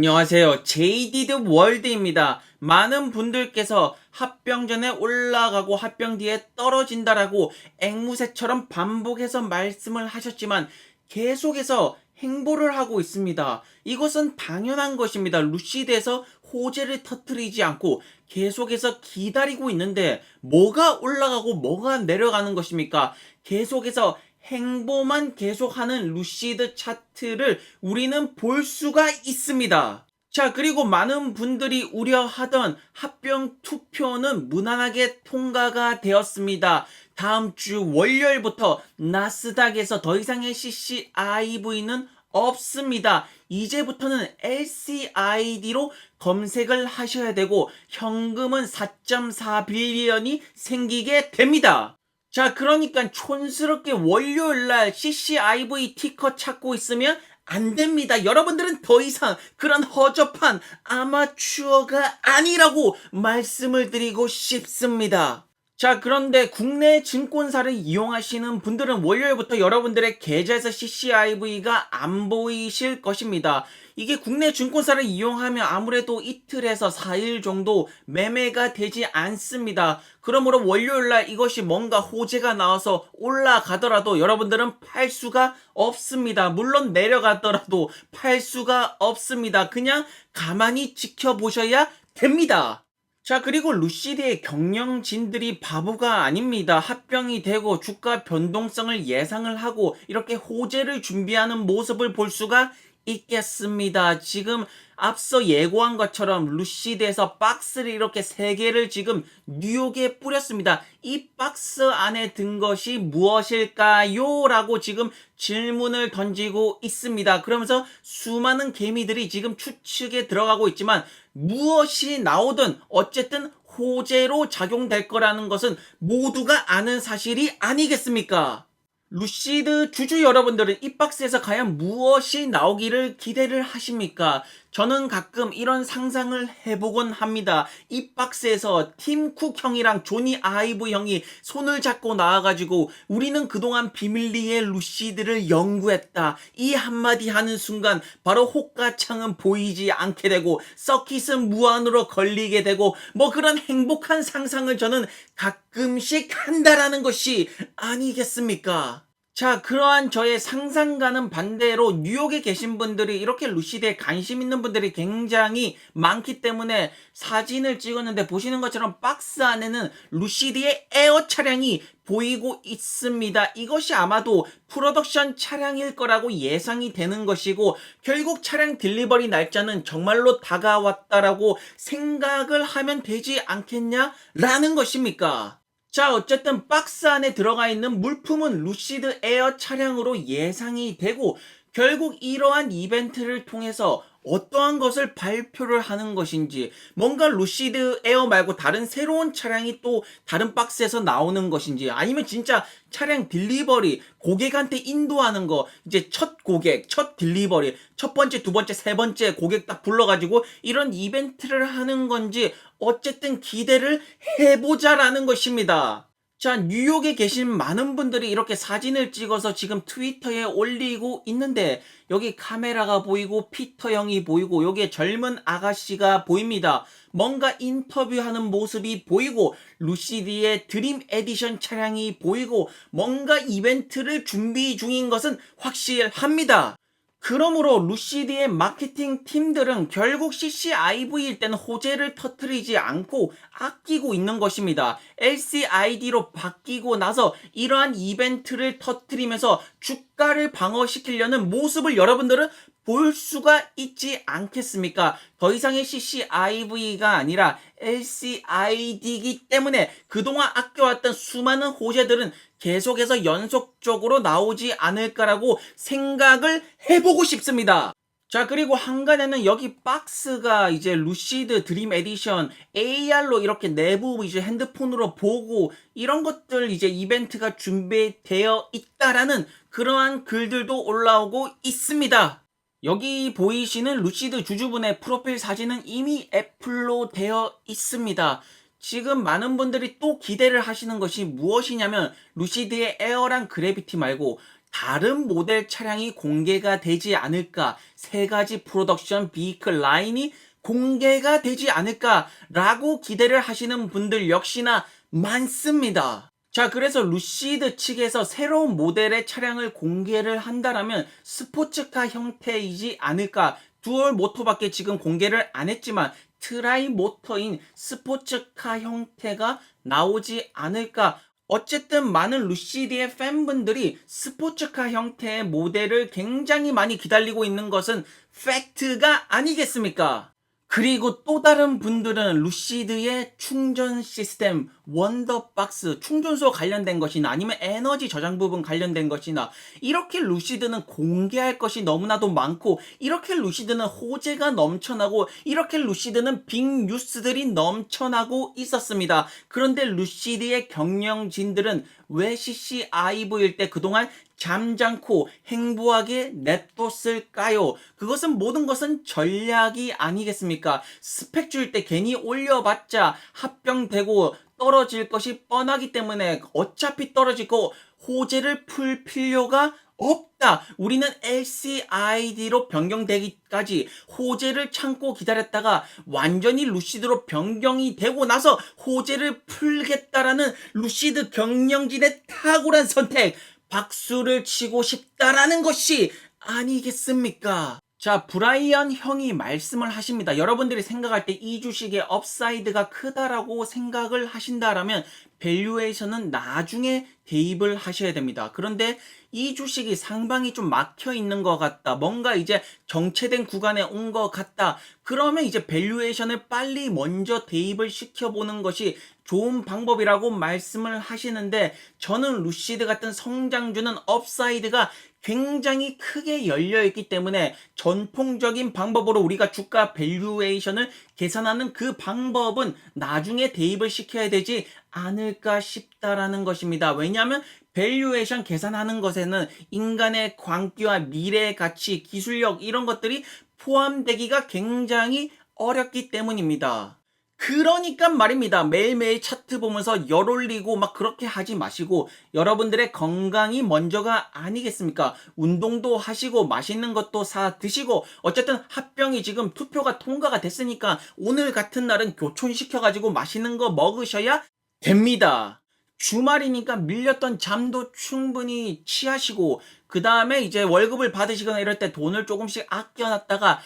안녕하세요. 제이디드 월드입니다. 많은 분들께서 합병전에 올라가고 합병 뒤에 떨어진다라고 앵무새처럼 반복해서 말씀을 하셨지만 계속해서 행보를 하고 있습니다. 이것은 당연한 것입니다. 루시드에서 호재를 터뜨리지 않고 계속해서 기다리고 있는데 뭐가 올라가고 뭐가 내려가는 것입니까? 계속해서 행보만 계속하는 루시드 차트를 우리는 볼 수가 있습니다. 자, 그리고 많은 분들이 우려하던 합병 투표는 무난하게 통과가 되었습니다. 다음 주 월요일부터 나스닥에서 더 이상의 CCIV는 없습니다. 이제부터는 LCID로 검색을 하셔야 되고 현금은 4.4빌리언이 생기게 됩니다. 자, 그러니까 촌스럽게 월요일날 CCIV 티커 찾고 있으면 안 됩니다. 여러분들은 더 이상 그런 허접한 아마추어가 아니라고 말씀을 드리고 싶습니다. 자, 그런데 국내 증권사를 이용하시는 분들은 월요일부터 여러분들의 계좌에서 CCIV가 안 보이실 것입니다. 이게 국내 증권사를 이용하면 아무래도 이틀에서 4일 정도 매매가 되지 않습니다. 그러므로 월요일날 이것이 뭔가 호재가 나와서 올라가더라도 여러분들은 팔 수가 없습니다. 물론 내려가더라도 팔 수가 없습니다. 그냥 가만히 지켜보셔야 됩니다. 자, 그리고 루시드의 경영진들이 바보가 아닙니다. 합병이 되고 주가 변동성을 예상을 하고 이렇게 호재를 준비하는 모습을 볼 수가 있겠습니다. 지금 앞서 예고한 것처럼 루시드에서 박스를 이렇게 3개를 지금 뉴욕에 뿌렸습니다. 이 박스 안에 든 것이 무엇일까요? 라고 지금 질문을 던지고 있습니다. 그러면서 수많은 개미들이 지금 추측에 들어가고 있지만 무엇이 나오든 어쨌든 호재로 작용될 거라는 것은 모두가 아는 사실이 아니겠습니까? 루시드 주주 여러분들은 이 박스에서 과연 무엇이 나오기를 기대를 하십니까? 저는 가끔 이런 상상을 해보곤 합니다. 이 박스에서 팀 쿡 형이랑 조니 아이브 형이 손을 잡고 나와가지고 우리는 그동안 비밀리에 루시드를 연구했다. 이 한마디 하는 순간 바로 호가창은 보이지 않게 되고 서킷은 무한으로 걸리게 되고 뭐 그런 행복한 상상을 저는 가끔씩 한다라는 것이 아니겠습니까? 자, 그러한 저의 상상과는 반대로 뉴욕에 계신 분들이 이렇게 루시드에 관심 있는 분들이 굉장히 많기 때문에 사진을 찍었는데 보시는 것처럼 박스 안에는 루시드의 에어 차량이 보이고 있습니다. 이것이 아마도 프로덕션 차량일 거라고 예상이 되는 것이고 결국 차량 딜리버리 날짜는 정말로 다가왔다라고 생각을 하면 되지 않겠냐라는 것입니까? 자, 어쨌든 박스 안에 들어가 있는 물품은 루시드 에어 차량으로 예상이 되고 결국 이러한 이벤트를 통해서 어떠한 것을 발표를 하는 것인지 뭔가 루시드 에어 말고 다른 새로운 차량이 또 다른 박스에서 나오는 것인지 아니면 진짜 차량 딜리버리 고객한테 인도하는 거 이제 첫 고객 첫 딜리버리 첫 번째 두 번째 세 번째 고객 딱 불러가지고 이런 이벤트를 하는 건지 어쨌든 기대를 해보자라는 것입니다. 자, 뉴욕에 계신 많은 분들이 이렇게 사진을 찍어서 지금 트위터에 올리고 있는데 여기 카메라가 보이고 피터 형이 보이고 여기에 젊은 아가씨가 보입니다. 뭔가 인터뷰하는 모습이 보이고 루시드의 드림 에디션 차량이 보이고 뭔가 이벤트를 준비 중인 것은 확실합니다. 그러므로 루시드의 마케팅 팀들은 결국 CCIV일 때는 호재를 터뜨리지 않고 아끼고 있는 것입니다. LCID로 바뀌고 나서 이러한 이벤트를 터뜨리면서 주가를 방어시키려는 모습을 여러분들은 볼 수가 있지 않겠습니까? 더 이상의 CCIV가 아니라 LCID이기 때문에 그동안 아껴왔던 수많은 호재들은 계속해서 연속적으로 나오지 않을까라고 생각을 해보고 싶습니다. 자, 그리고 한간에는 여기 박스가 이제 루시드 드림 에디션 AR로 이렇게 내부 이제 핸드폰으로 보고 이런 것들 이제 이벤트가 준비되어 있다라는 그러한 글들도 올라오고 있습니다. 여기 보이시는 루시드 주주분의 프로필 사진은 이미 애플로 되어 있습니다. 지금 많은 분들이 또 기대를 하시는 것이 무엇이냐면 루시드의 에어랑 그래비티 말고 다른 모델 차량이 공개가 되지 않을까, 세 가지 프로덕션 비클 라인이 공개가 되지 않을까라고 기대를 하시는 분들 역시나 많습니다. 자, 그래서 루시드 측에서 새로운 모델의 차량을 공개를 한다라면 스포츠카 형태이지 않을까. 듀얼 모터밖에 지금 공개를 안 했지만 트라이 모터인 스포츠카 형태가 나오지 않을까. 어쨌든 많은 루시드의 팬분들이 스포츠카 형태의 모델을 굉장히 많이 기다리고 있는 것은 팩트가 아니겠습니까? 그리고 또 다른 분들은 루시드의 충전 시스템, 원더박스, 충전소 관련된 것이나 아니면 에너지 저장 부분 관련된 것이나 이렇게 루시드는 공개할 것이 너무나도 많고 이렇게 루시드는 호재가 넘쳐나고 이렇게 루시드는 빅 뉴스들이 넘쳐나고 있었습니다. 그런데 루시드의 경영진들은 왜 CCIV일 때 그동안 잠잠고 행보하게 냅뒀을까요? 그것은 모든 것은 전략이 아니겠습니까? 스펙 줄 때 괜히 올려봤자 합병되고 떨어질 것이 뻔하기 때문에 어차피 떨어지고 호재를 풀 필요가 없다. 우리는 LCID로 변경되기까지 호재를 참고 기다렸다가 완전히 루시드로 변경이 되고 나서 호재를 풀겠다라는 루시드 경영진의 탁월한 선택. 박수를 치고 싶다라는 것이 아니겠습니까? 자, 브라이언 형이 말씀을 하십니다. 여러분들이 생각할 때 이 주식의 업사이드가 크다라고 생각을 하신다라면 밸류에이션은 나중에 대입을 하셔야 됩니다. 그런데 이 주식이 상방이 좀 막혀 있는 것 같다. 뭔가 이제 정체된 구간에 온 것 같다. 그러면 이제 밸류에이션을 빨리 먼저 대입을 시켜보는 것이 좋은 방법이라고 말씀을 하시는데 저는 루시드 같은 성장주는 업사이드가 굉장히 크게 열려있기 때문에 전통적인 방법으로 우리가 주가 밸류에이션을 계산하는 그 방법은 나중에 대입을 시켜야 되지 않을까 싶다라는 것입니다. 왜냐하면 밸류에이션 계산하는 것에는 인간의 광기와 미래의 가치, 기술력 이런 것들이 포함되기가 굉장히 어렵기 때문입니다. 그러니까 말입니다. 매일매일 차트 보면서 열 올리고 막 그렇게 하지 마시고 여러분들의 건강이 먼저가 아니겠습니까? 운동도 하시고 맛있는 것도 사 드시고 어쨌든 합병이 지금 투표가 통과가 됐으니까 오늘 같은 날은 교촌시켜가지고 맛있는 거 먹으셔야 됩니다. 주말이니까 밀렸던 잠도 충분히 취하시고 그 다음에 이제 월급을 받으시거나 이럴 때 돈을 조금씩 아껴놨다가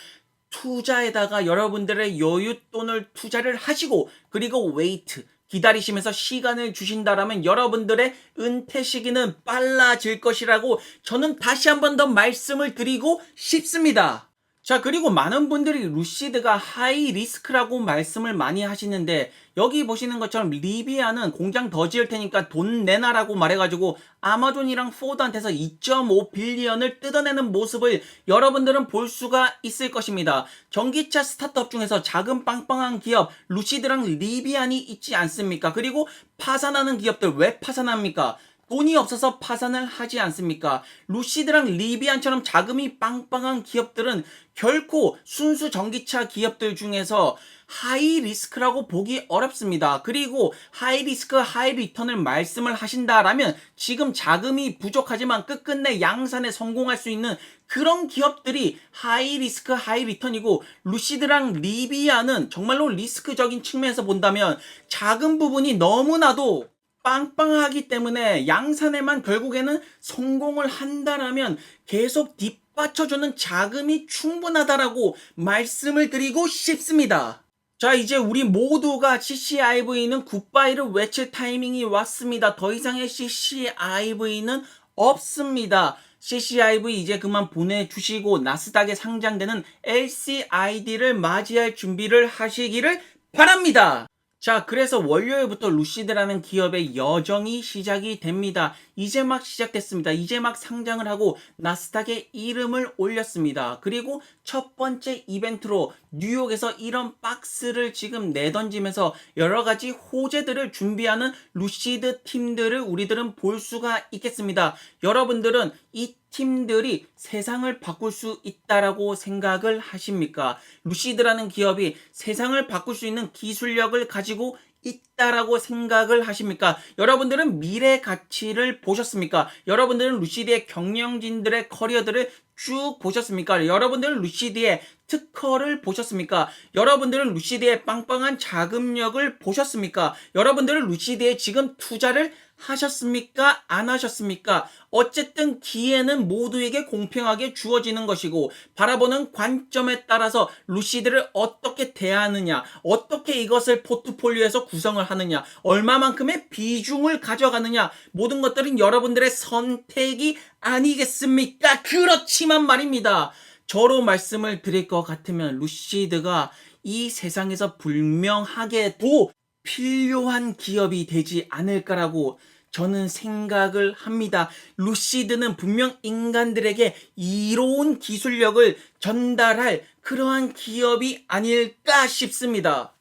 투자에다가 여러분들의 여윳돈을 투자를 하시고 그리고 웨이트 기다리시면서 시간을 주신다라면 여러분들의 은퇴 시기는 빨라질 것이라고 저는 다시 한 번 더 말씀을 드리고 싶습니다. 자, 그리고 많은 분들이 루시드가 하이 리스크라고 말씀을 많이 하시는데 여기 보시는 것처럼 리비아는 공장 더 지을 테니까 돈 내놔라고 말해가지고 아마존이랑 포드한테서 2.5 빌리언을 뜯어내는 모습을 여러분들은 볼 수가 있을 것입니다. 전기차 스타트업 중에서 작은 빵빵한 기업 루시드랑 리비안이 있지 않습니까? 그리고 파산하는 기업들 왜 파산합니까? 돈이 없어서 파산을 하지 않습니까? 루시드랑 리비안처럼 자금이 빵빵한 기업들은 결코 순수 전기차 기업들 중에서 하이 리스크라고 보기 어렵습니다. 그리고 하이 리스크 하이 리턴을 말씀을 하신다라면 지금 자금이 부족하지만 끝끝내 양산에 성공할 수 있는 그런 기업들이 하이 리스크 하이 리턴이고 루시드랑 리비안은 정말로 리스크적인 측면에서 본다면 자금 부분이 너무나도 빵빵하기 때문에 양산에만 결국에는 성공을 한다라면 계속 뒷받쳐주는 자금이 충분하다라고 말씀을 드리고 싶습니다. 자, 이제 우리 모두가 CCIV는 굿바이를 외칠 타이밍이 왔습니다. 더 이상의 CCIV는 없습니다. CCIV 이제 그만 보내주시고 나스닥에 상장되는 LCID를 맞이할 준비를 하시기를 바랍니다. 자, 그래서 월요일부터 루시드라는 기업의 여정이 시작이 됩니다. 이제 막 시작됐습니다. 이제 막 상장을 하고 나스닥에 이름을 올렸습니다. 그리고 첫 번째 이벤트로 뉴욕에서 이런 박스를 지금 내던지면서 여러 가지 호재들을 준비하는 루시드 팀들을 우리들은 볼 수가 있겠습니다. 여러분들은 이 팀들이 세상을 바꿀 수 있다라고 생각을 하십니까? 루시드라는 기업이 세상을 바꿀 수 있는 기술력을 가지고 있다라고 생각을 하십니까? 여러분들은 미래 가치를 보셨습니까? 여러분들은 루시드의 경영진들의 커리어들을 쭉 보셨습니까? 여러분들은 루시드의 특허를 보셨습니까? 여러분들은 루시드의 빵빵한 자금력을 보셨습니까? 여러분들은 루시드에 지금 투자를 하셨습니까? 안 하셨습니까? 어쨌든 기회는 모두에게 공평하게 주어지는 것이고 바라보는 관점에 따라서 루시드를 어떻게 대하느냐, 어떻게 이것을 포트폴리오에서 구성을 하느냐, 얼마만큼의 비중을 가져가느냐, 모든 것들은 여러분들의 선택이 아니겠습니까? 그렇지만 말입니다. 저로 말씀을 드릴 것 같으면 루시드가 이 세상에서 불명하게도 필요한 기업이 되지 않을까라고 저는 생각을 합니다. 루시드는 분명 인간들에게 이로운 기술력을 전달할 그러한 기업이 아닐까 싶습니다.